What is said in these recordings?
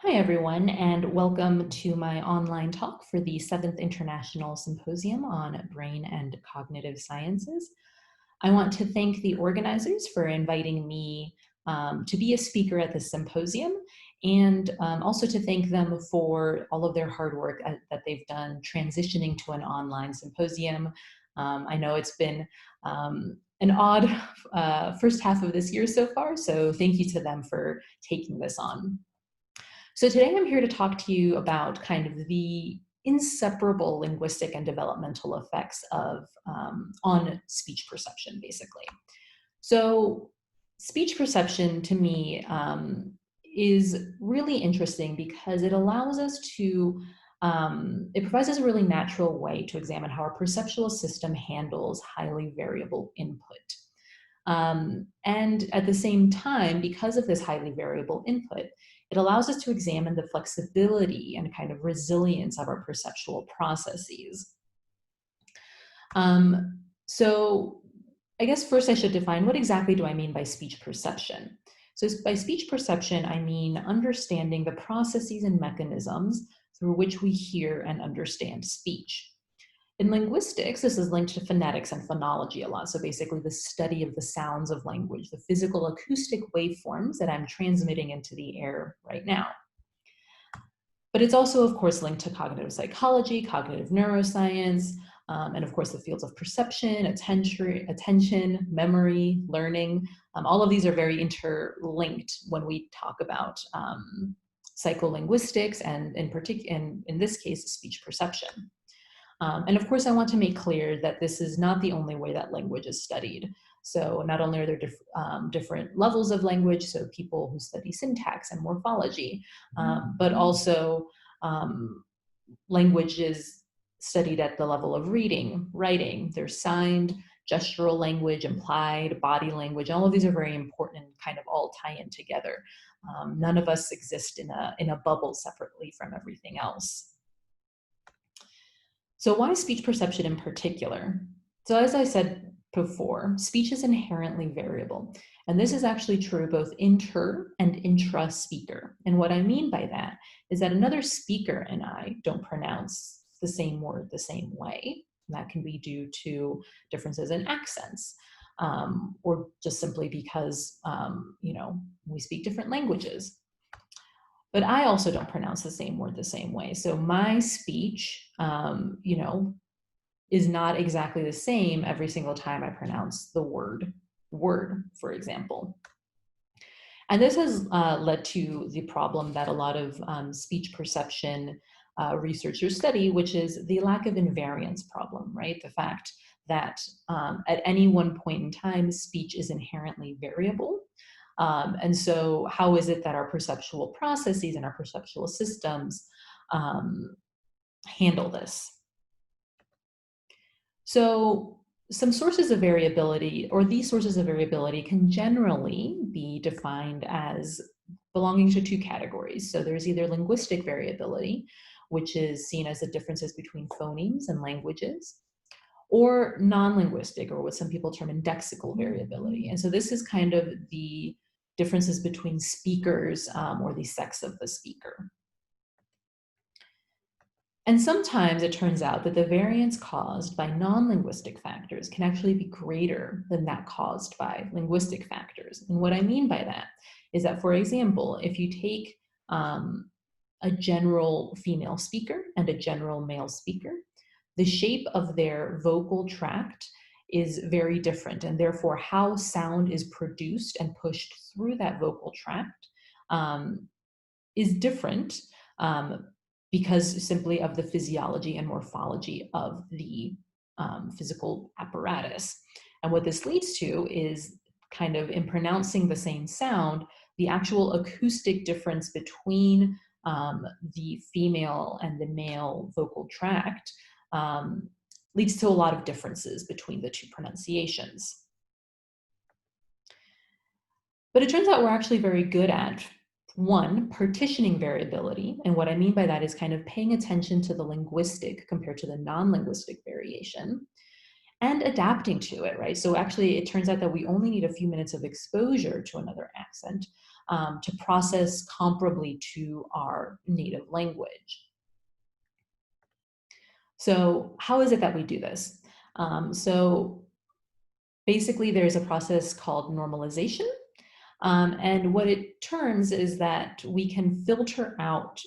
Hi, everyone, and welcome to my online talk for the 7th International Symposium on Brain and Cognitive Sciences. I want to thank the organizers for inviting me to be a speaker at this symposium, and also to thank them for all of their hard work that they've done transitioning to an online symposium. I know it's been an odd first half of this year so far, so thank you to them for taking this on. So today I'm here to talk to you about kind of the inseparable linguistic and developmental effects of on speech perception, basically. So speech perception to me is really interesting because it allows us to, it provides us a really natural way to examine how our perceptual system handles highly variable input. And at the same time, because of this highly variable input, it allows us to examine the flexibility and kind of resilience of our perceptual processes. So I guess first I should define what exactly do I mean by speech perception. So by speech perception, I mean understanding the processes and mechanisms through which we hear and understand speech. In linguistics, this is linked to phonetics and phonology a lot. So basically the study of the sounds of language, the physical acoustic waveforms that I'm transmitting into the air right now. But it's also, of course, linked to cognitive psychology, cognitive neuroscience, and of course the fields of perception, attention, memory, learning. All of these are very interlinked when we talk about psycholinguistics and in this case, speech perception. And of course, I want to make clear that this is not the only way that language is studied. So not only are there different levels of language, so people who study syntax and morphology, but also language is studied at the level of reading, writing. There's signed, gestural language, implied, body language. All of these are very important and kind of all tie in together. None of us exist in a bubble separately from everything else. So why speech perception in particular? So as I said before, speech is inherently variable. And this is actually true both inter and intra-speaker. And what I mean by that is that another speaker and I don't pronounce the same word the same way. And that can be due to differences in accents, or just simply because, we speak different languages. But I also don't pronounce the same word the same way. So my speech, is not exactly the same every single time I pronounce the word, for example. And this has led to the problem that a lot of speech perception researchers study, which is the lack of invariance problem, right? The fact that at any one point in time, speech is inherently variable. And so how is it that our perceptual processes and our perceptual systems handle this? So some sources of variability, or these sources of variability, can generally be defined as belonging to two categories. So there's either linguistic variability, which is seen as the differences between phonemes and languages, or non-linguistic, or what some people term indexical variability. And so this is kind of the differences between speakers or the sex of the speaker. And sometimes it turns out that the variance caused by non-linguistic factors can actually be greater than that caused by linguistic factors. And what I mean by that is that, for example, if you take a general female speaker and a general male speaker, the shape of their vocal tract is very different, and therefore how sound is produced and pushed through that vocal tract is different because simply of the physiology and morphology of the physical apparatus. And what this leads to is kind of in pronouncing the same sound, the actual acoustic difference between the female and the male vocal tract leads to a lot of differences between the two pronunciations. But it turns out we're actually very good at, one, partitioning variability. And what I mean by that is kind of paying attention to the linguistic compared to the non-linguistic variation and adapting to it, right? So actually it turns out that we only need a few minutes of exposure to another accent to process comparably to our native language. So how is it that we do this? So basically, there's a process called normalization. And what it turns is that we can filter out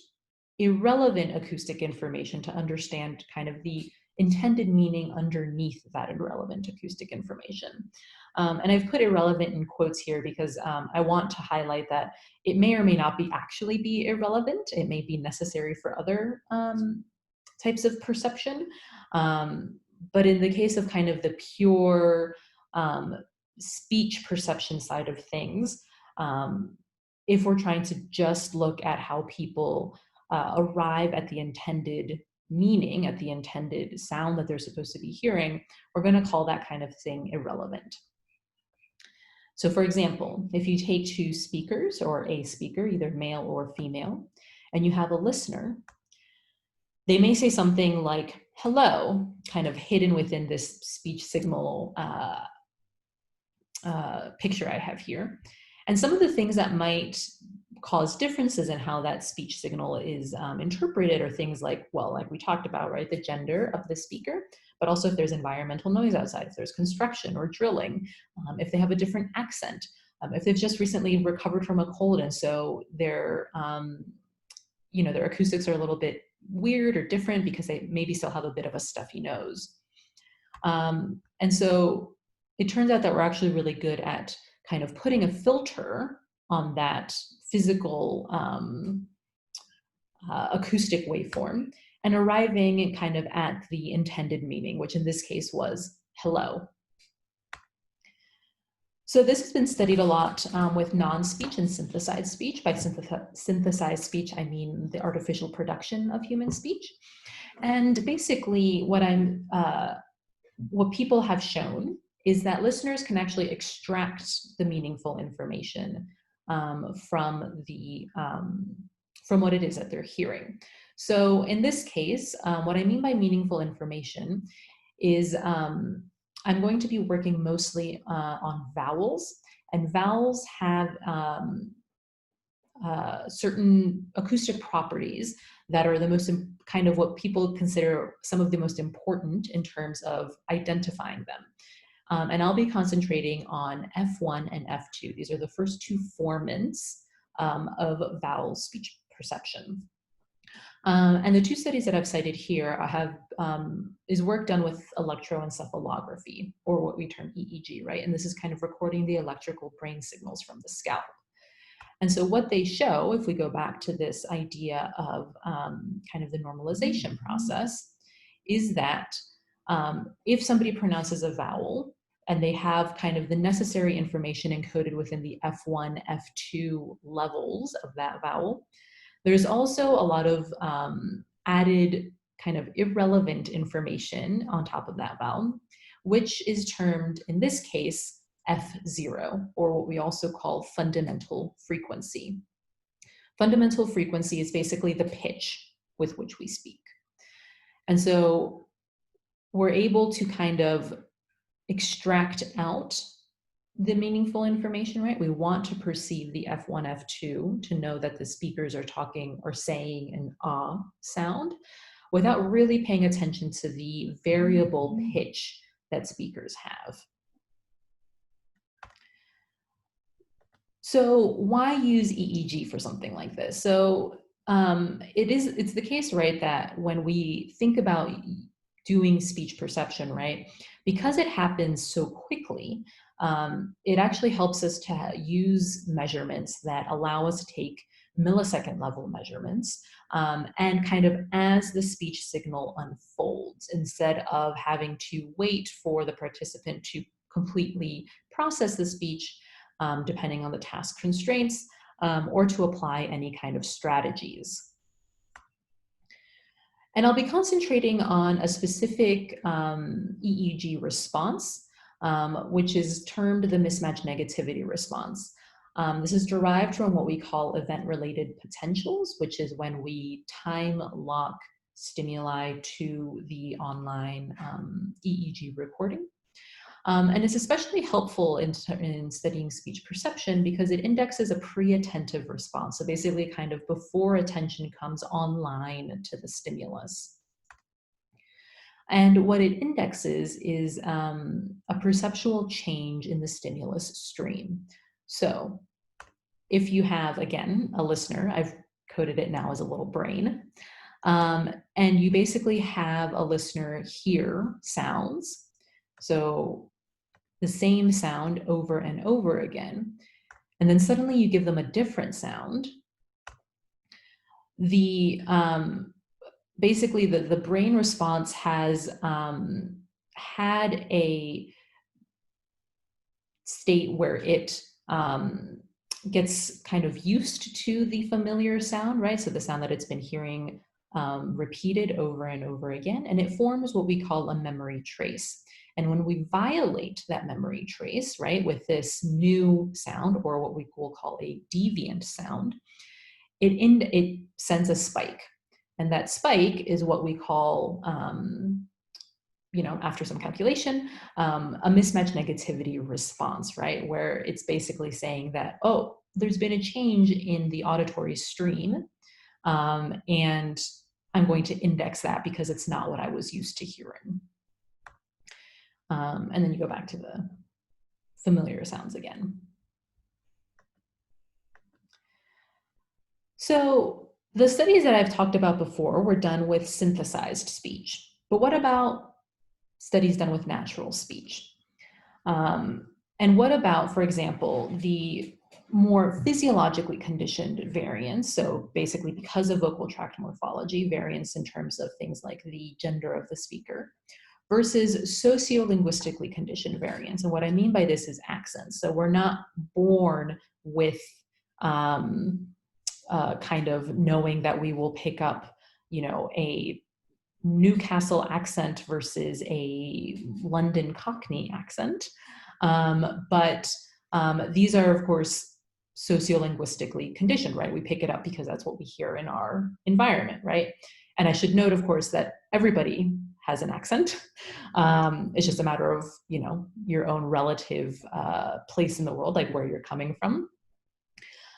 irrelevant acoustic information to understand kind of the intended meaning underneath that irrelevant acoustic information. And I've put irrelevant in quotes here because I want to highlight that it may or may not actually be irrelevant. It may be necessary for other types of perception. But in the case of kind of the pure speech perception side of things, if we're trying to just look at how people arrive at the intended meaning, at the intended sound that they're supposed to be hearing, we're going to call that kind of thing irrelevant. So for example, if you take two speakers or a speaker, either male or female, and you have a listener, they may say something like hello, kind of hidden within this speech signal picture I have here. And some of the things that might cause differences in how that speech signal is interpreted are things like, well, like we talked about, right, the gender of the speaker, but also if there's environmental noise outside, if there's construction or drilling, if they have a different accent, if they've just recently recovered from a cold and so their acoustics are a little bit weird or different because they maybe still have a bit of a stuffy nose. And so it turns out that we're actually really good at kind of putting a filter on that physical acoustic waveform and arriving kind of at the intended meaning, which in this case was hello. So this has been studied a lot with non-speech and synthesized speech. By synthesized speech, I mean the artificial production of human speech. And basically what people have shown is that listeners can actually extract the meaningful information from what it is that they're hearing. So in this case, what I mean by meaningful information is I'm going to be working mostly on vowels, and vowels have certain acoustic properties that are the most kind of what people consider some of the most important in terms of identifying them. And I'll be concentrating on F1 and F2. These are the first two formants of vowel speech perception. And the two studies that I've cited here is work done with electroencephalography, or what we term EEG, right? And this is kind of recording the electrical brain signals from the scalp. And so what they show, if we go back to this idea of kind of the normalization process, is that if somebody pronounces a vowel and they have kind of the necessary information encoded within the F1, F2 levels of that vowel, there's also a lot of added kind of irrelevant information on top of that vowel, which is termed, in this case, F0, or what we also call fundamental frequency. Fundamental frequency is basically the pitch with which we speak. And so we're able to kind of extract out the meaningful information, right? We want to perceive the F1, F2 to know that the speakers are talking or saying an ah sound without really paying attention to the variable pitch that speakers have. So why use EEG for something like this? So it's the case, right, that when we think about doing speech perception, right, because it happens so quickly, it actually helps us to use measurements that allow us to take millisecond level measurements and kind of as the speech signal unfolds, instead of having to wait for the participant to completely process the speech, depending on the task constraints, or to apply any kind of strategies. And I'll be concentrating on a specific EEG response, which is termed the mismatch negativity response. This is derived from what we call event-related potentials, which is when we time lock stimuli to the online EEG recording. And it's especially helpful in studying speech perception because it indexes a pre-attentive response. So basically kind of before attention comes online to the stimulus. And what it indexes is a perceptual change in the stimulus stream. So if you have, again, a listener, I've coded it now as a little brain, and you basically have a listener hear sounds, so the same sound over and over again, and then suddenly you give them a different sound, basically the brain response has had a state where it gets kind of used to the familiar sound, right? So the sound that it's been hearing repeated over and over again, and it forms what we call a memory trace. And when we violate that memory trace, right, with this new sound, or what we will call a deviant sound, it sends a spike. And that spike is what we call, after some calculation, a mismatch negativity response, right? Where it's basically saying that, oh, there's been a change in the auditory stream, and I'm going to index that because it's not what I was used to hearing. And then you go back to the familiar sounds again. So the studies that I've talked about before were done with synthesized speech. But what about studies done with natural speech? And what about, for example, the more physiologically conditioned variants? So basically, because of vocal tract morphology, variants in terms of things like the gender of the speaker, versus sociolinguistically conditioned variants. And what I mean by this is accents. So we're not born with kind of knowing that we will pick up, a Newcastle accent versus a London Cockney accent. But these are, of course, sociolinguistically conditioned, right? We pick it up because that's what we hear in our environment, right? And I should note, of course, that everybody has an accent. It's just a matter of, your own relative place in the world, like where you're coming from.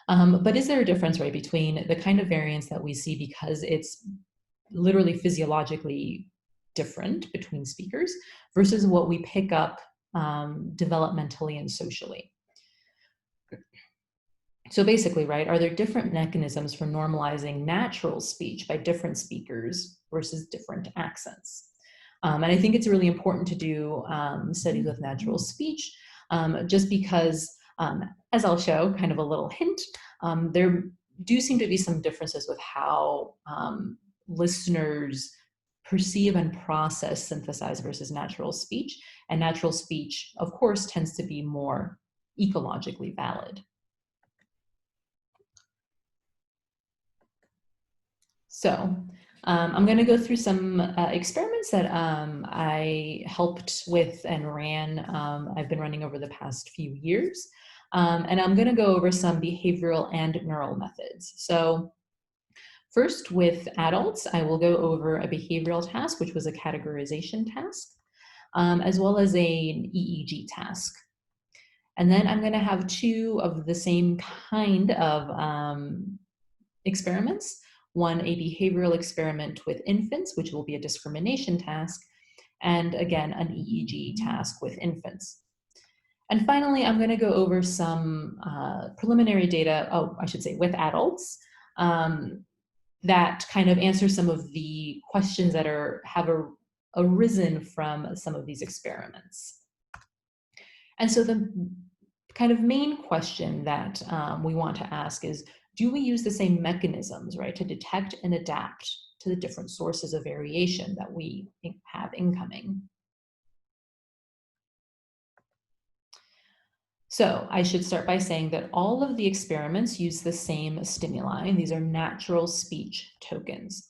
But is there a difference, right, between the kind of variance that we see because it's literally physiologically different between speakers versus what we pick up developmentally and socially? So basically, right, are there different mechanisms for normalizing natural speech by different speakers versus different accents? And I think it's really important to do studies with natural speech just because, as I'll show, kind of a little hint, there do seem to be some differences with how listeners perceive and process synthesized versus natural speech. And natural speech, of course, tends to be more ecologically valid. So I'm going to go through some experiments that I helped with and ran. I've been running over the past few years. And I'm going to go over some behavioral and neural methods. So first, with adults, I will go over a behavioral task, which was a categorization task, as well as an EEG task. And then I'm going to have two of the same kind of experiments. One, a behavioral experiment with infants, which will be a discrimination task, and again, an EEG task with infants. And finally, I'm going to go over some preliminary data, with adults, that kind of answer some of the questions that have arisen from some of these experiments. And so the kind of main question that we want to ask is, do we use the same mechanisms, right, to detect and adapt to the different sources of variation that we have incoming? So I should start by saying that all of the experiments use the same stimuli, and these are natural speech tokens.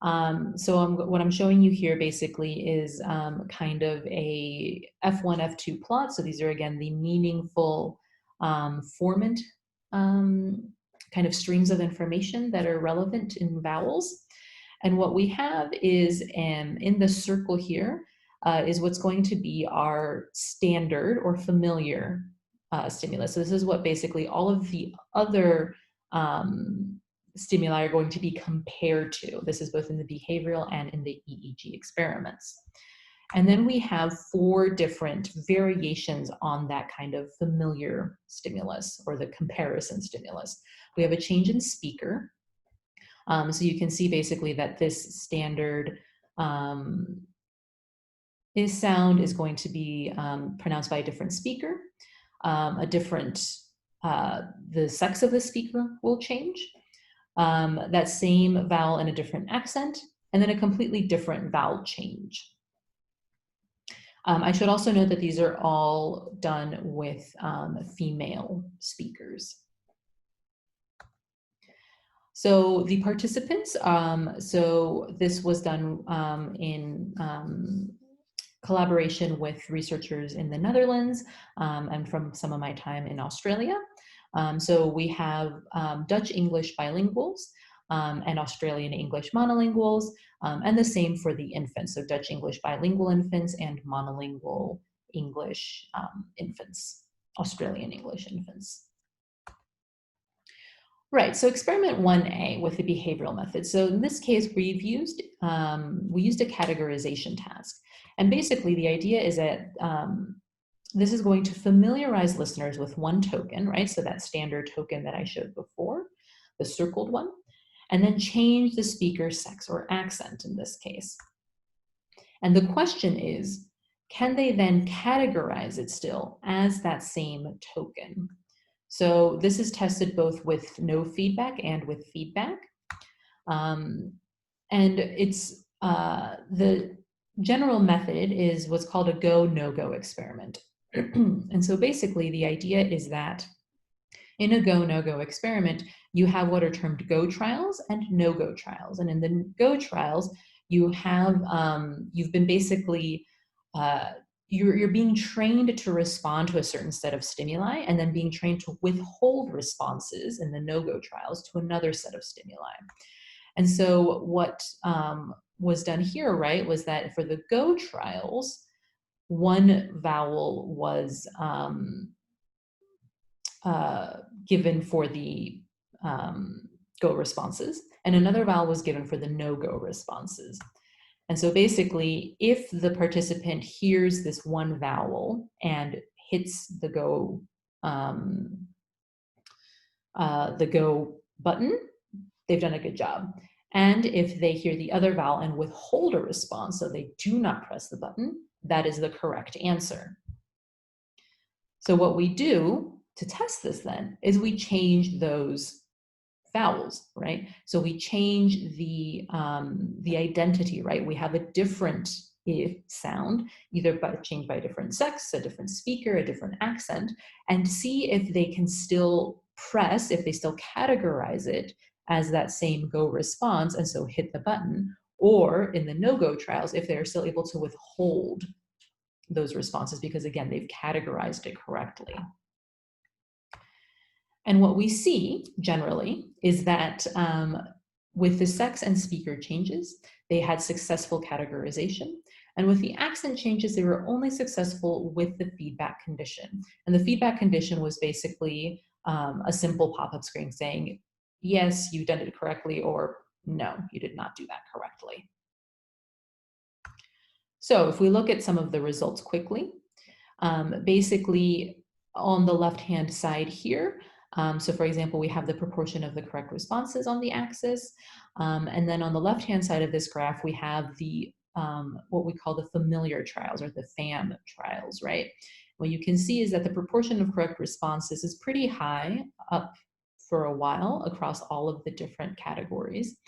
What I'm showing you here basically is kind of a F1, F2 plot. So these are, again, the meaningful formant kind of streams of information that are relevant in vowels. And what we have is in the circle here, is what's going to be our standard or familiar stimulus. So this is what basically all of the other stimuli are going to be compared to. This is both in the behavioral and in the EEG experiments. And then we have 4 different variations on that kind of familiar stimulus or the comparison stimulus. We have a change in speaker. So you can see basically that this standard sound is going to be pronounced by a different speaker. The sex of the speaker will change. That same vowel in a different accent, and then a completely different vowel change. I should also note that these are all done with female speakers. So the participants, so this was done in collaboration with researchers in the Netherlands and from some of my time in Australia. So we have Dutch-English bilinguals and Australian English monolinguals, and the same for the infants, so Dutch English bilingual infants and monolingual English infants, Australian English infants. Right, so experiment 1A with the behavioral method. So in this case, we used a categorization task. And basically the idea is that this is going to familiarize listeners with one token, right? So that standard token that I showed before, the circled one, and then change the speaker's sex or accent in this case. And the question is, can they then categorize it still as that same token? So this is tested both with no feedback and with feedback. And it's the general method is what's called a go, no-go experiment. And so basically the idea is that in a go, no-go experiment, you have what are termed go trials and no-go trials. And in the go trials, you have, you've been basically, you're being trained to respond to a certain set of stimuli and then being trained to withhold responses in the no-go trials to another set of stimuli. And so what was done here, right, was that for the go trials, one vowel was given for the go responses, and another vowel was given for the no-go responses. And so basically, if the participant hears this one vowel and hits the go button, they've done a good job. And if they hear the other vowel and withhold a response, so they do not press the button, that is the correct answer. So what we do to test this then is we change those vowels, right? So we change the identity, right? We have a different sound, either changed by a different sex, a different speaker, a different accent, and see if they can still press, if they still categorize it as that same go response, and so hit the button, or in the no-go trials, if they're still able to withhold those responses, because again, they've categorized it correctly. And what we see generally is that with the sex and speaker changes, they had successful categorization. And with the accent changes, they were only successful with the feedback condition. And the feedback condition was basically a simple pop-up screen saying, yes, you've done it correctly, or no, you did not do that correctly. So if we look at some of the results quickly, basically on the left-hand side here, so for example, we have the proportion of the correct responses on the axis. And then on the left-hand side of this graph, we have the what we call the familiar trials or the FAM trials, right? What you can see is that the proportion of correct responses is pretty high up for a while across all of the different categories.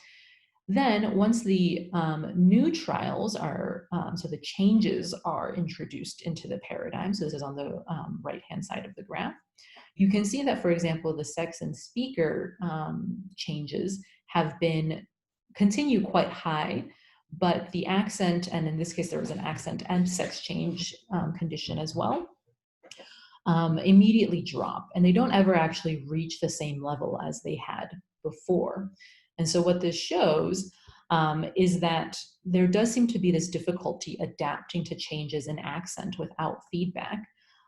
Then once the new trials are, so the changes are introduced into the paradigm, so this is on the right-hand side of the graph, you can see that, for example, the sex and speaker changes have continue quite high, but the accent, and in this case there was an accent and sex change condition as well, immediately drop, and they don't ever actually reach the same level as they had before. And so what this shows is that there does seem to be this difficulty adapting to changes in accent without feedback.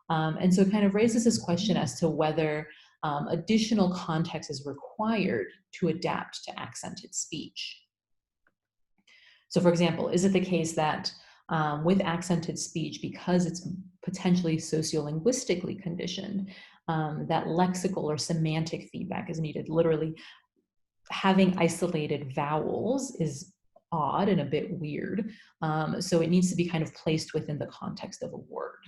And so it kind of raises this question as to whether additional context is required to adapt to accented speech. So for example, is it the case that with accented speech, because it's potentially sociolinguistically conditioned, that lexical or semantic feedback is needed? Literally, having isolated vowels is odd and a bit weird. So it needs to be kind of placed within the context of a word.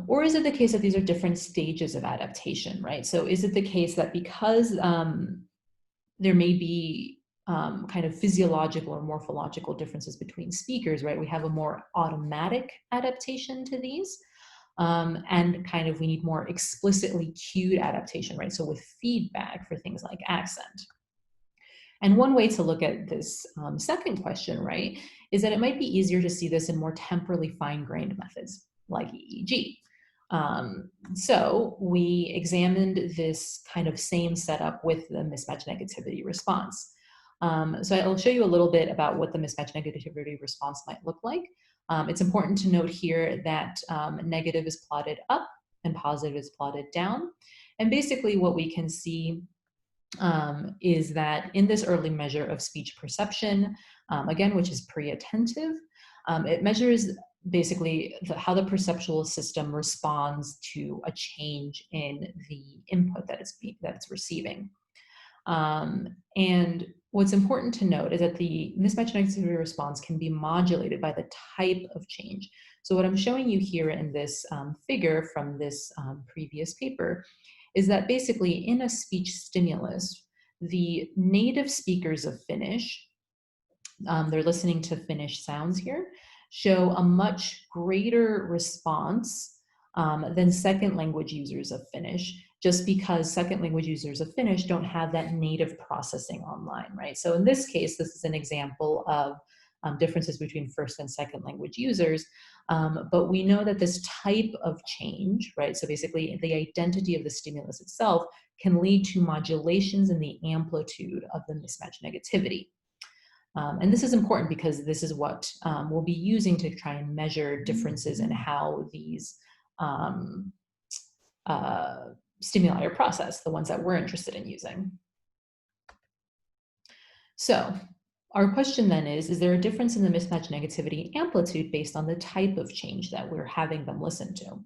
Or is it the case that these are different stages of adaptation, right? So is it the case that because there may be kind of physiological or morphological differences between speakers, right? We have a more automatic adaptation to these, and kind of we need more explicitly cued adaptation, right? So with feedback for things like accent. And one way to look at this second question, right, is that it might be easier to see this in more temporally fine-grained methods like EEG. So we examined this kind of same setup with the mismatch negativity response. So I'll show you a little bit about what the mismatch negativity response might look like. It's important to note here that negative is plotted up and positive is plotted down. And basically what we can see is that in this early measure of speech perception, again, which is pre-attentive, it measures basically how the perceptual system responds to a change in the input that it's receiving. And what's important to note is that the mismatch negativity response can be modulated by the type of change. So what I'm showing you here in this figure from this previous paper is that basically in a speech stimulus, the native speakers of Finnish, they're listening to Finnish sounds here, show a much greater response than second language users of Finnish, just because second language users of Finnish don't have that native processing online, right? So in this case, this is an example of differences between first and second language users, but we know that this type of change, right? So basically the identity of the stimulus itself can lead to modulations in the amplitude of the mismatch negativity. And this is important because this is what we'll be using to try and measure differences in how these stimuli are processed, the ones that we're interested in using. So our question then is there a difference in the mismatch negativity amplitude based on the type of change that we're having them listen to?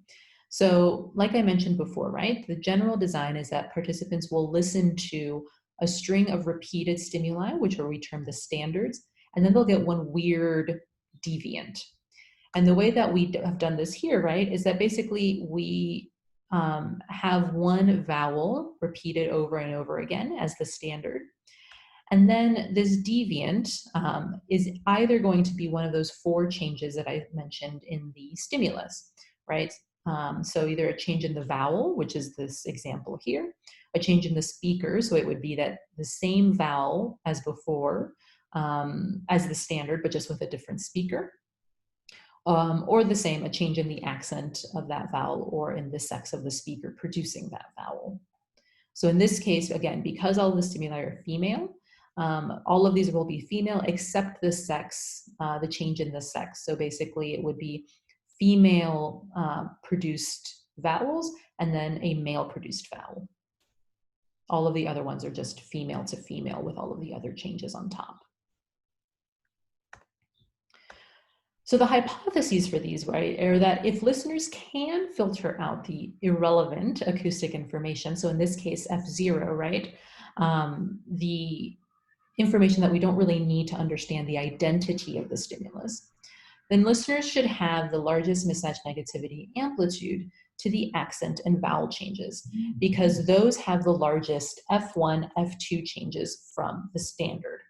So like I mentioned before, right, the general design is that participants will listen to a string of repeated stimuli, which are we term the standards, and then they'll get one weird deviant. And the way that we have done this here, right, is that basically we have one vowel repeated over and over again as the standard. And then this deviant is either going to be one of those four changes that I mentioned in the stimulus, right? So either a change in the vowel, which is this example here, a change in the speaker, so it would be that the same vowel as before, as the standard, but just with a different speaker, or the same, a change in the accent of that vowel or in the sex of the speaker producing that vowel. So in this case, again, because all the stimuli are female, all of these will be female except the sex, the change in the sex. So basically it would be female produced vowels and then a male produced vowel. All of the other ones are just female to female with all of the other changes on top. So the hypotheses for these, right, are that if listeners can filter out the irrelevant acoustic information, so in this case, F0, right, the information that we don't really need to understand the identity of the stimulus, then listeners should have the largest mismatch negativity amplitude to the accent and vowel changes, because those have the largest F1, F2 changes from the standard.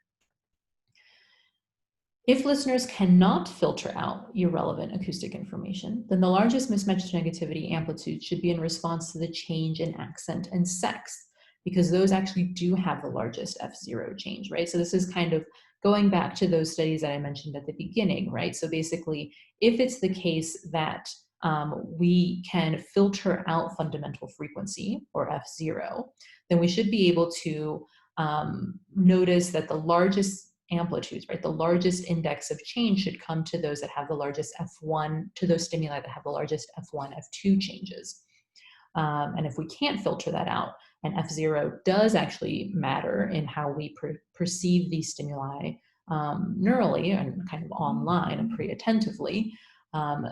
If listeners cannot filter out irrelevant acoustic information, then the largest mismatch negativity amplitude should be in response to the change in accent and sex, because those actually do have the largest F0 change, right? So this is kind of going back to those studies that I mentioned at the beginning, right? So basically, if it's the case that we can filter out fundamental frequency, or F0, then we should be able to notice that the largest amplitudes, right, the largest index of change should come to those that have the largest F1, to those stimuli that have the largest F1, F2 changes. And if we can't filter that out, and F0 does actually matter in how we perceive these stimuli neurally and kind of online and pretty attentively,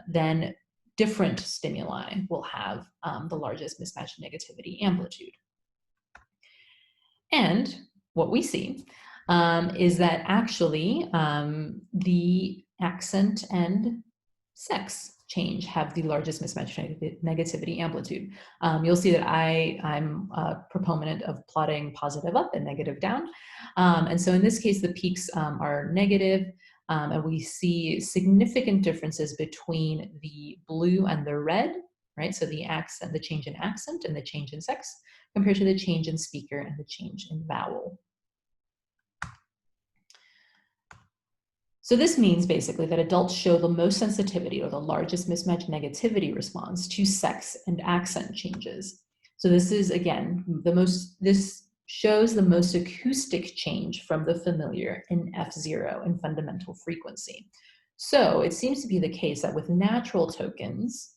then different stimuli will have the largest mismatch negativity amplitude. And what we see is that actually the accent and sex change have the largest mismatch negativity amplitude. You'll see that I'm a proponent of plotting positive up and negative down. And so in this case, the peaks are negative, and we see significant differences between the blue and the red, right? So the accent, the change in accent and the change in sex, compared to the change in speaker and the change in vowel. So this means basically that adults show the most sensitivity or the largest mismatch negativity response to sex and accent changes. So this is, again, this shows the most acoustic change from the familiar in F0 in fundamental frequency. So it seems to be the case that with natural tokens,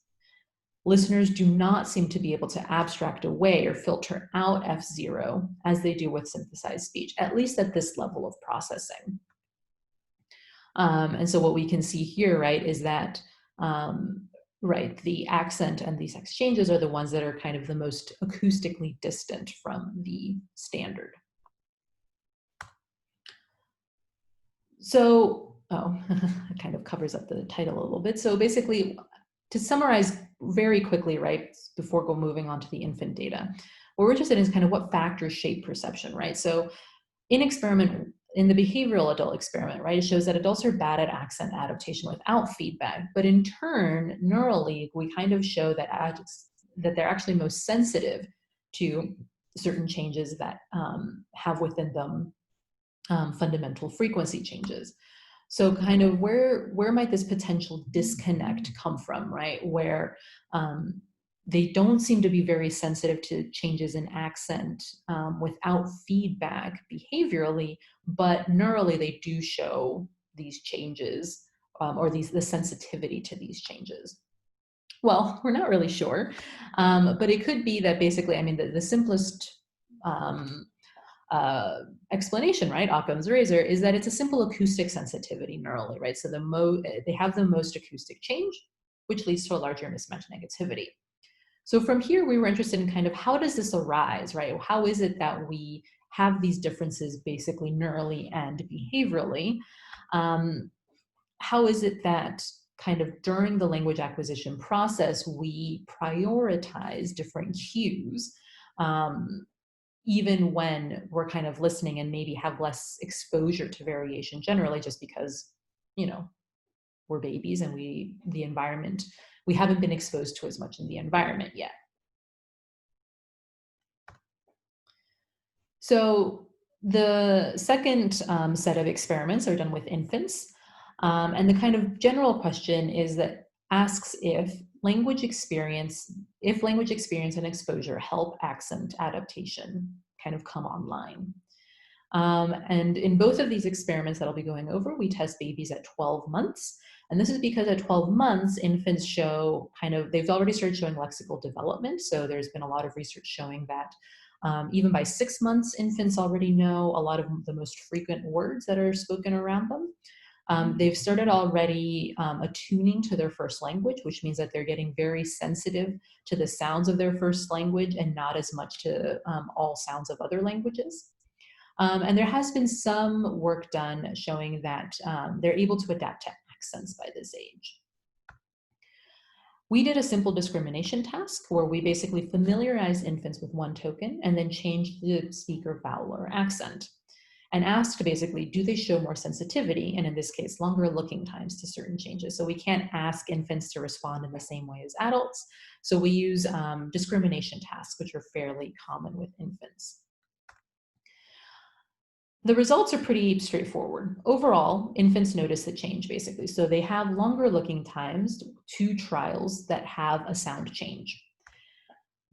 listeners do not seem to be able to abstract away or filter out F0 as they do with synthesized speech, at least at this level of processing. And so what we can see here, right, is that, right, the accent and these exchanges are the ones that are kind of the most acoustically distant from the standard. So, it kind of covers up the title a little bit. So basically, to summarize very quickly, right, before moving on to the infant data, what we're interested in is kind of what factors shape perception, right? So in the behavioral adult experiment, right, it shows that adults are bad at accent adaptation without feedback, but in turn, neurally, we kind of show that they're actually most sensitive to certain changes that have within them fundamental frequency changes. So kind of where might this potential disconnect come from, right? Where they don't seem to be very sensitive to changes in accent without feedback behaviorally, but neurally they do show these changes or the sensitivity to these changes. Well, we're not really sure, but it could be that basically, I mean, the simplest explanation, right, Occam's razor, is that it's a simple acoustic sensitivity neurally, right? So they have the most acoustic change, which leads to a larger mismatch negativity. So from here, we were interested in kind of how does this arise, right? How is it that we have these differences basically neurally and behaviorally? How is it that kind of during the language acquisition process, we prioritize different cues, even when we're kind of listening and maybe have less exposure to variation generally, just because, you know, we're babies and the environment, we haven't been exposed to as much in the environment yet. So the second set of experiments are done with infants. And the kind of general question is that asks if language experience and exposure help accent adaptation kind of come online. And in both of these experiments that I'll be going over, we test babies at 12 months. And this is because at 12 months, infants show they've already started showing lexical development. So there's been a lot of research showing that even by 6 months, infants already know a lot of the most frequent words that are spoken around them. They've started already attuning to their first language, which means that they're getting very sensitive to the sounds of their first language and not as much to all sounds of other languages. And there has been some work done showing that they're able to adapt to accents by this age. We did a simple discrimination task where we basically familiarized infants with one token and then changed the speaker vowel or accent and asked basically, do they show more sensitivity? And in this case, longer looking times to certain changes. So we can't ask infants to respond in the same way as adults. So we use discrimination tasks, which are fairly common with infants. The results are pretty straightforward. Overall, infants notice the change basically. So they have longer looking times to trials that have a sound change.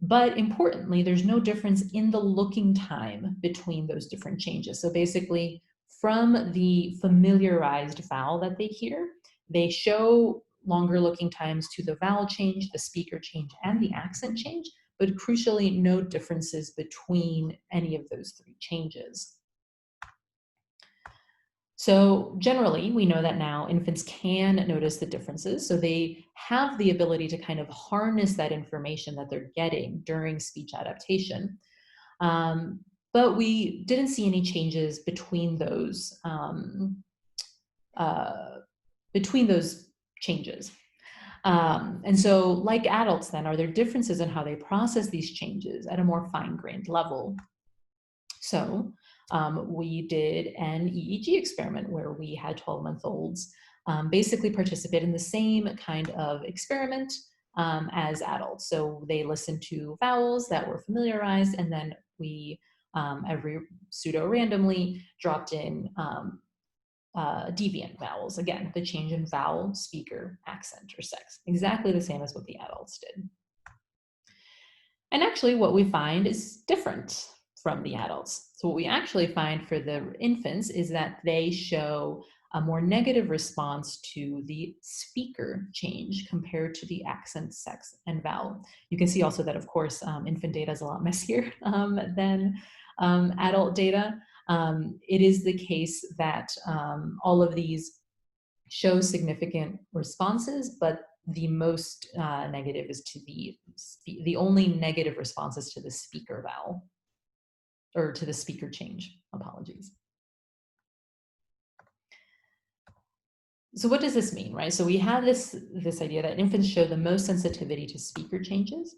But importantly, there's no difference in the looking time between those different changes. So basically, from the familiarized vowel that they hear, they show longer looking times to the vowel change, the speaker change, and the accent change, but crucially, no differences between any of those three changes. So generally, we know that now infants can notice the differences. So they have the ability to kind of harness that information that they're getting during speech adaptation. But we didn't see any changes between those changes. And so like adults then, are there differences in how they process these changes at a more fine-grained level? So we did an EEG experiment where we had 12-month-olds basically participate in the same kind of experiment as adults. So they listened to vowels that were familiarized, and then we every pseudo-randomly dropped in deviant vowels. Again, the change in vowel, speaker, accent, or sex. Exactly the same as what the adults did. And actually what we find is different from the adults. So what we actually find for the infants is that they show a more negative response to the speaker change compared to the accent, sex, and vowel. You can see also that, of course, infant data is a lot messier than adult data. It is the case that all of these show significant responses, but the most negative is to the only negative responses to the speaker vowel, or to the speaker change, apologies. So what does this mean, right? So we have this idea that infants show the most sensitivity to speaker changes.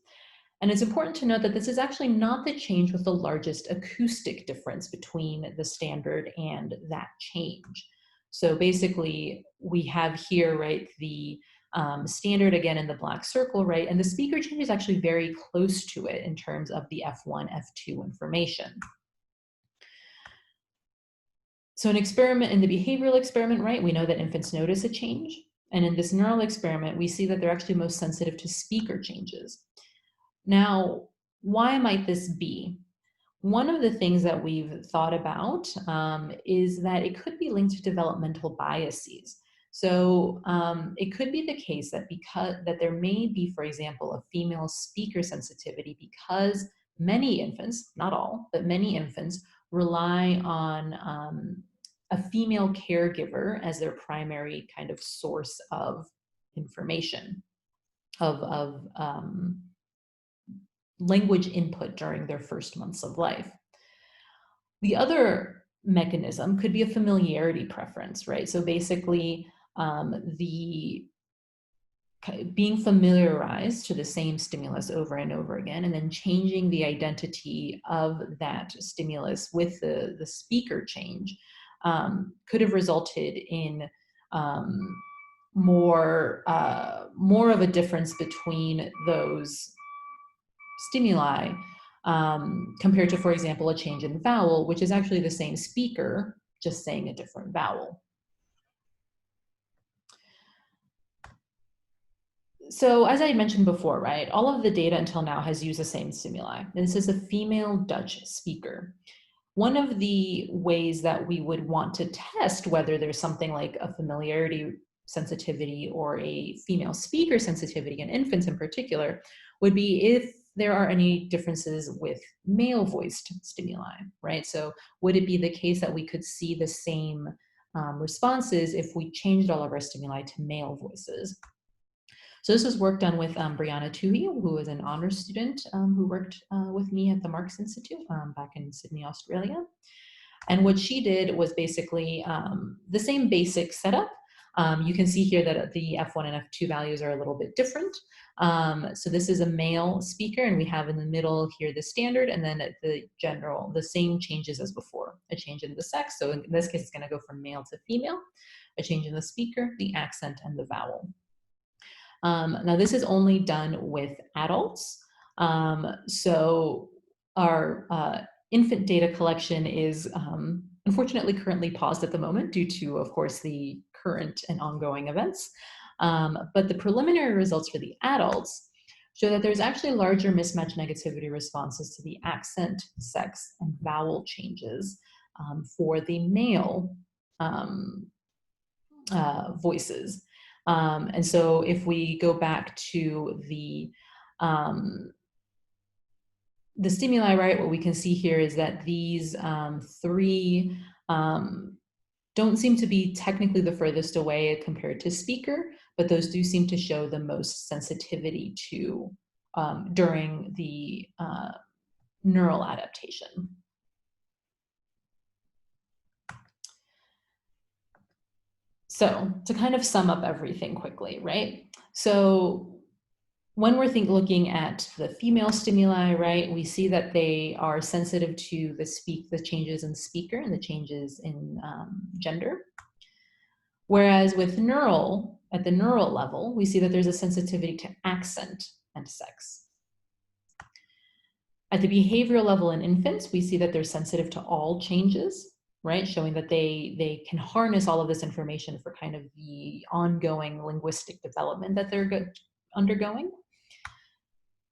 And it's important to note that this is actually not the change with the largest acoustic difference between the standard and that change. So basically, we have here, right, the standard again in the black circle, right? And the speaker change is actually very close to it in terms of the F1, F2 information. So an experiment in the behavioral experiment, right, we know that infants notice a change. And in this neural experiment, we see that they're actually most sensitive to speaker changes. Now, why might this be? One of the things that we've thought about is that it could be linked to developmental biases. So it could be the case that there may be, for example, a female speaker sensitivity because many infants, not all, but many infants rely on a female caregiver as their primary kind of source of information, of language input during their first months of life. The other mechanism could be a familiarity preference, right? So basically, being familiarized to the same stimulus over and over again, and then changing the identity of that stimulus with the speaker change could have resulted in more of a difference between those stimuli compared to, for example, a change in vowel, which is actually the same speaker, just saying a different vowel. So as I mentioned before, right, all of the data until now has used the same stimuli. This is a female Dutch speaker. One of the ways that we would want to test whether there's something like a familiarity sensitivity or a female speaker sensitivity in infants in particular would be if there are any differences with male voiced stimuli, right? So would it be the case that we could see the same responses if we changed all of our stimuli to male voices? So this was work done with Brianna Toohey, who was an honors student who worked with me at the Marks Institute back in Sydney, Australia. And what she did was basically the same basic setup. You can see here that the F1 and F2 values are a little bit different. So this is a male speaker, and we have in the middle here the standard, and then at the general, the same changes as before, a change in the sex. So in this case, it's going to go from male to female, a change in the speaker, the accent, and the vowel. Now this is only done with adults. So our infant data collection is unfortunately currently paused at the moment due to, of course, the current and ongoing events. But the preliminary results for the adults show that there's actually larger mismatch negativity responses to the accent, sex, and vowel changes for the male voices. And so if we go back to the stimuli, right, what we can see here is that these three don't seem to be technically the furthest away compared to speaker, but those do seem to show the most sensitivity to during the neural adaptation. So to kind of sum up everything quickly, right? So when we're looking at the female stimuli, right, we see that they are sensitive to the changes in speaker and the changes in gender. Whereas with at the neural level, we see that there's a sensitivity to accent and sex. At the behavioral level in infants, we see that they're sensitive to all changes, right? Showing that they can harness all of this information for kind of the ongoing linguistic development that they're undergoing.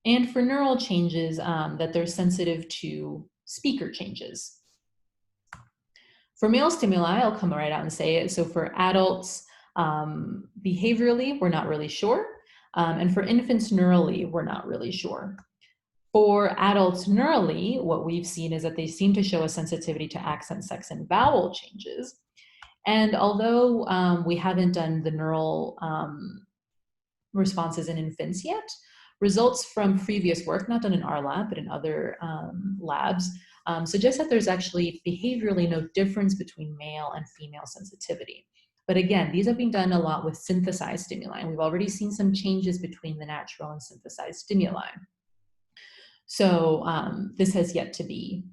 And for neural changes, that they're sensitive to speaker changes. For male stimuli, I'll come right out and say it. So for adults, behaviorally, we're not really sure. And for infants neurally, we're not really sure. For adults neurally, what we've seen is that they seem to show a sensitivity to accent, sex, and vowel changes. And although we haven't done the neural responses in infants yet, results from previous work, not done in our lab, but in other labs, suggest that there's actually behaviorally no difference between male and female sensitivity. But again, these have been done a lot with synthesized stimuli, and we've already seen some changes between the natural and synthesized stimuli. So this has yet to be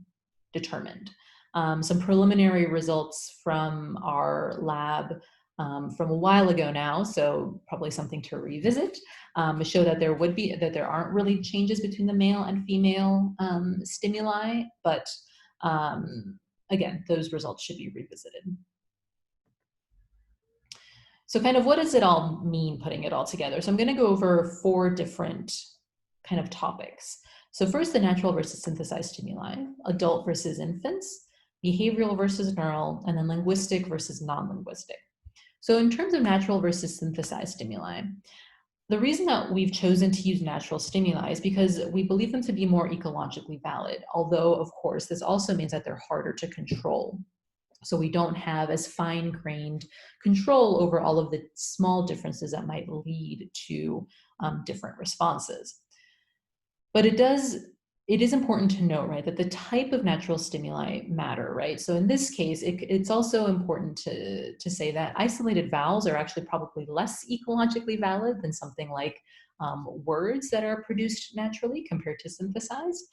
determined. Some preliminary results from our lab from a while ago now, so probably something to revisit, show that there aren't really changes between the male and female stimuli, but again, those results should be revisited. So kind of what does it all mean, putting it all together? So I'm going to go over 4 different kind of topics. So first, the natural versus synthesized stimuli, adult versus infants, behavioral versus neural, and then linguistic versus non-linguistic. So in terms of natural versus synthesized stimuli, the reason that we've chosen to use natural stimuli is because we believe them to be more ecologically valid, although of course this also means that they're harder to control. So we don't have as fine-grained control over all of the small differences that might lead to different responses. But it is important to note, right, that the type of natural stimuli matter, right? So in this case, it's also important to say that isolated vowels are actually probably less ecologically valid than something like words that are produced naturally compared to synthesized,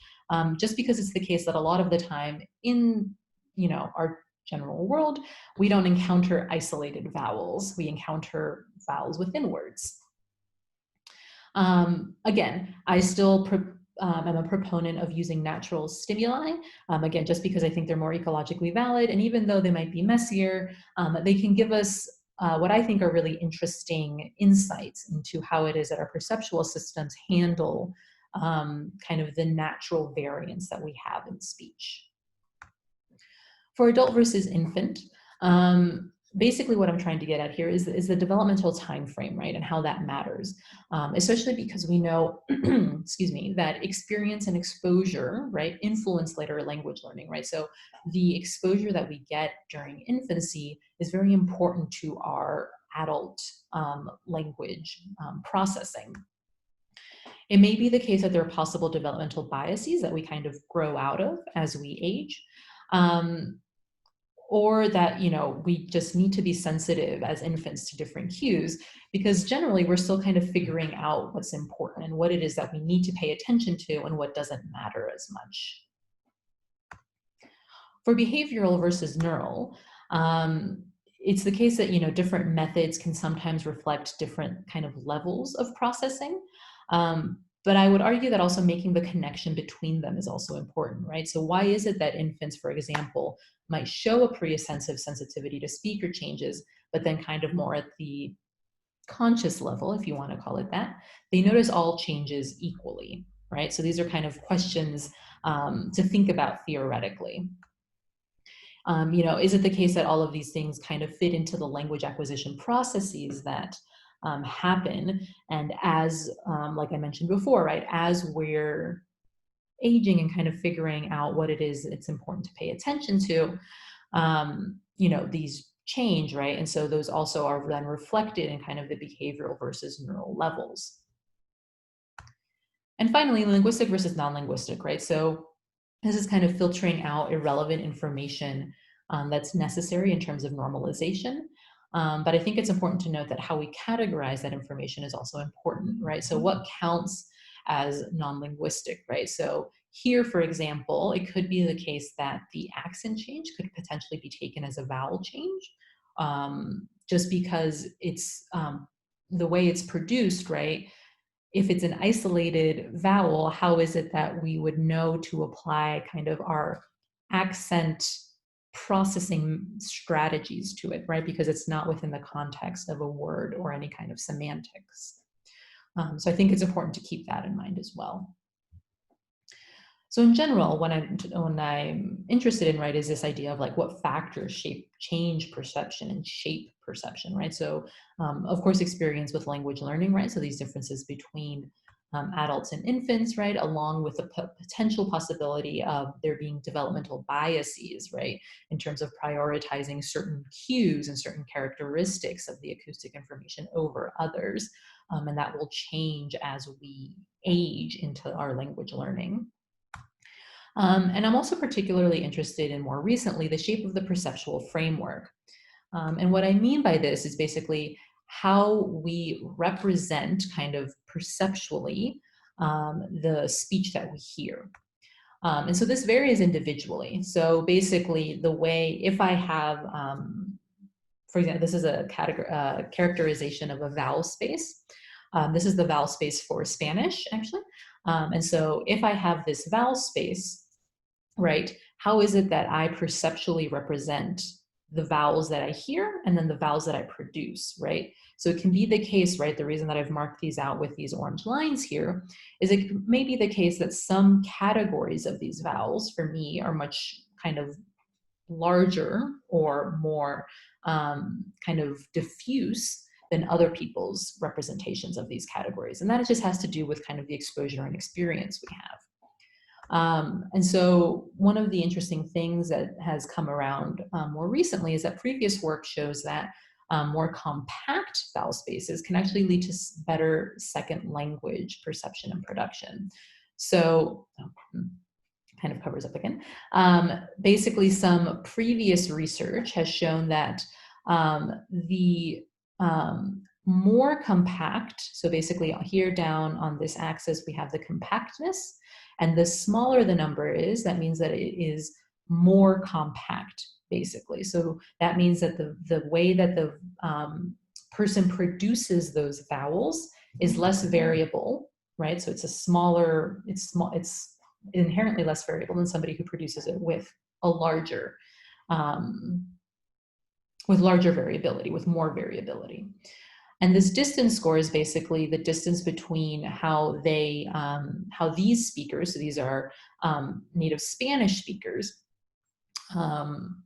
just because it's the case that a lot of the time in our general world, we don't encounter isolated vowels. We encounter vowels within words. Again, I still am a proponent of using natural stimuli, again, just because I think they're more ecologically valid, and even though they might be messier, they can give us what I think are really interesting insights into how it is that our perceptual systems handle kind of the natural variance that we have in speech. For adult versus infant, basically what I'm trying to get at here is the developmental time frame, right, and how that matters, especially because we know, excuse me, that experience and exposure, right, influence later language learning, right? So the exposure that we get during infancy is very important to our adult language processing. It may be the case that there are possible developmental biases that we kind of grow out of as we age. Or that, we just need to be sensitive as infants to different cues, because generally we're still kind of figuring out what's important and what it is that we need to pay attention to and what doesn't matter as much. For behavioral versus neural, it's the case that, different methods can sometimes reflect different kind of levels of processing. But I would argue that also making the connection between them is also important, right? So why is it that infants, for example, might show a pre-ascensive sensitivity to speaker changes, but then kind of more at the conscious level, if you want to call it that, they notice all changes equally, right? So these are kind of questions to think about theoretically. Is it the case that all of these things kind of fit into the language acquisition processes that happen? And as, like I mentioned before, right, as we're aging and kind of figuring out what it is it's important to pay attention to, these change, right? And so those also are then reflected in kind of the behavioral versus neural levels. And finally, linguistic versus non-linguistic, right? So this is kind of filtering out irrelevant information that's necessary in terms of normalization. But I think it's important to note that how we categorize that information is also important, right? So what counts as non-linguistic, right? So here, for example, it could be the case that the accent change could potentially be taken as a vowel change, just because it's the way it's produced, right? If it's an isolated vowel, how is it that we would know to apply kind of our accent processing strategies to it, right? Because it's not within the context of a word or any kind of semantics. So I think it's important to keep that in mind as well. So in general, when I'm interested in, right, is this idea of like what factors change perception and shape perception, right? So of course, experience with language learning, right? So these differences between adults and infants, right? Along with the potential possibility of there being developmental biases, right? In terms of prioritizing certain cues and certain characteristics of the acoustic information over others. And that will change as we age into our language learning. And I'm also particularly interested in more recently the shape of the perceptual framework. And what I mean by this is basically how we represent kind of perceptually the speech that we hear. And so this varies individually. So basically the way, if I have, for example, this is a characterization of a vowel space. This is the vowel space for Spanish, actually. And so if I have this vowel space, right, how is it that I perceptually represent the vowels that I hear and then the vowels that I produce, right? So it can be the case, right, the reason that I've marked these out with these orange lines here is it may be the case that some categories of these vowels for me are much kind of larger or more kind of diffuse than other people's representations of these categories. And that just has to do with kind of the exposure and experience we have. And so one of the interesting things that has come around more recently is that previous work shows that more compact vowel spaces can actually lead to better second language perception and production. So, kind of covers up again. Basically, some previous research has shown that the more compact, so basically here down on this axis, we have the compactness, and the smaller the number is, that means that it is more compact, basically. So that means that the way that the person produces those vowels is less variable, right? So it's inherently less variable than somebody who produces it with a larger variability, with more variability. And this distance score is basically the distance between how these speakers, so these are native Spanish speakers, and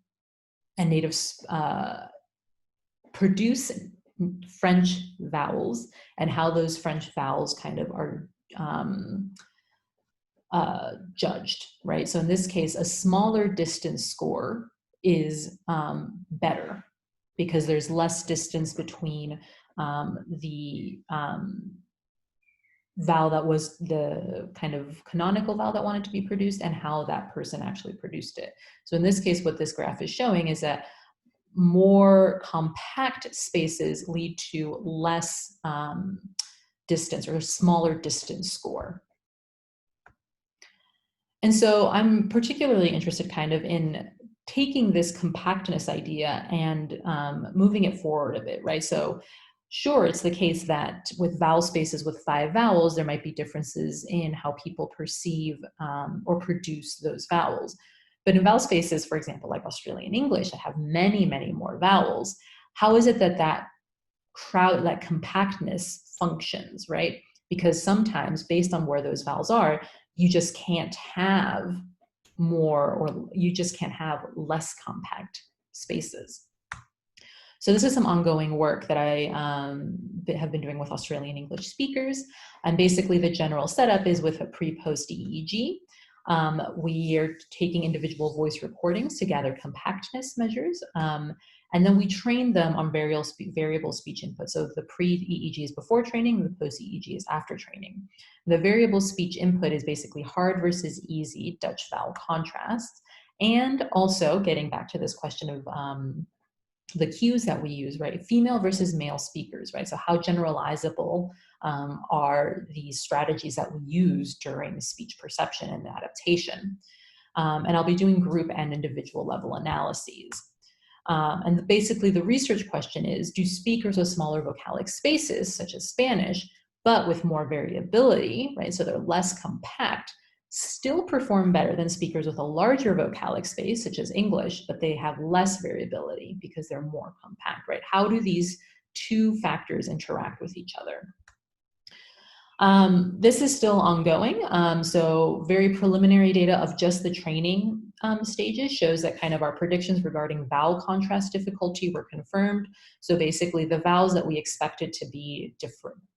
natives produce French vowels, and how those French vowels kind of are judged, right? So in this case, a smaller distance score is better because there's less distance between the vowel that was the kind of canonical vowel that wanted to be produced and how that person actually produced it. So in this case, what this graph is showing is that more compact spaces lead to less distance or a smaller distance score. And so I'm particularly interested kind of in taking this compactness idea and moving it forward a bit, right? So sure, it's the case that with vowel spaces with 5 vowels, there might be differences in how people perceive or produce those vowels. But in vowel spaces, for example, like Australian English that have many, many more vowels, how is it that that that compactness functions, right? Because sometimes based on where those vowels are, you just can't have more, or you just can't have less compact spaces. So this is some ongoing work that I have been doing with Australian English speakers. And basically the general setup is with a pre-post EEG. We are taking individual voice recordings to gather compactness measures. And then we train them on variable speech input. So the pre-EEG is before training, the post-EEG is after training. The variable speech input is basically hard versus easy Dutch vowel contrasts. And also getting back to this question of the cues that we use, right? Female versus male speakers, right? So how generalizable are these strategies that we use during speech perception and adaptation? And I'll be doing group and individual level analyses. And basically the research question is, do speakers with smaller vocalic spaces, such as Spanish, but with more variability, right? So they're less compact, still perform better than speakers with a larger vocalic space, such as English, but they have less variability because they're more compact, right? How do these two factors interact with each other? This is still ongoing. So very preliminary data of just the training stages shows that kind of our predictions regarding vowel contrast difficulty were confirmed. So basically the vowels that we expected to be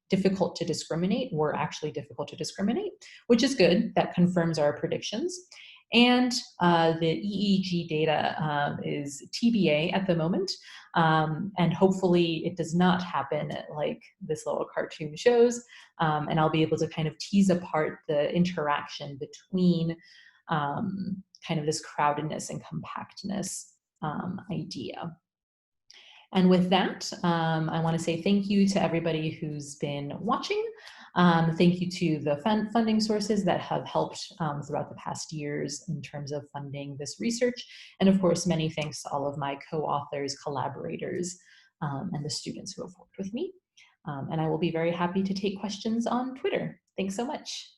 difficult to discriminate were actually difficult to discriminate, which is good. That confirms our predictions. And the EEG data is TBA at the moment. And hopefully it does not happen like this little cartoon shows. And I'll be able to kind of tease apart the interaction between kind of this crowdedness and compactness idea. And with that, I want to say thank you to everybody who's been watching. Thank you to the funding sources that have helped throughout the past years in terms of funding this research. And of course, many thanks to all of my co-authors, collaborators, and the students who have worked with me. And I will be very happy to take questions on Twitter. Thanks so much.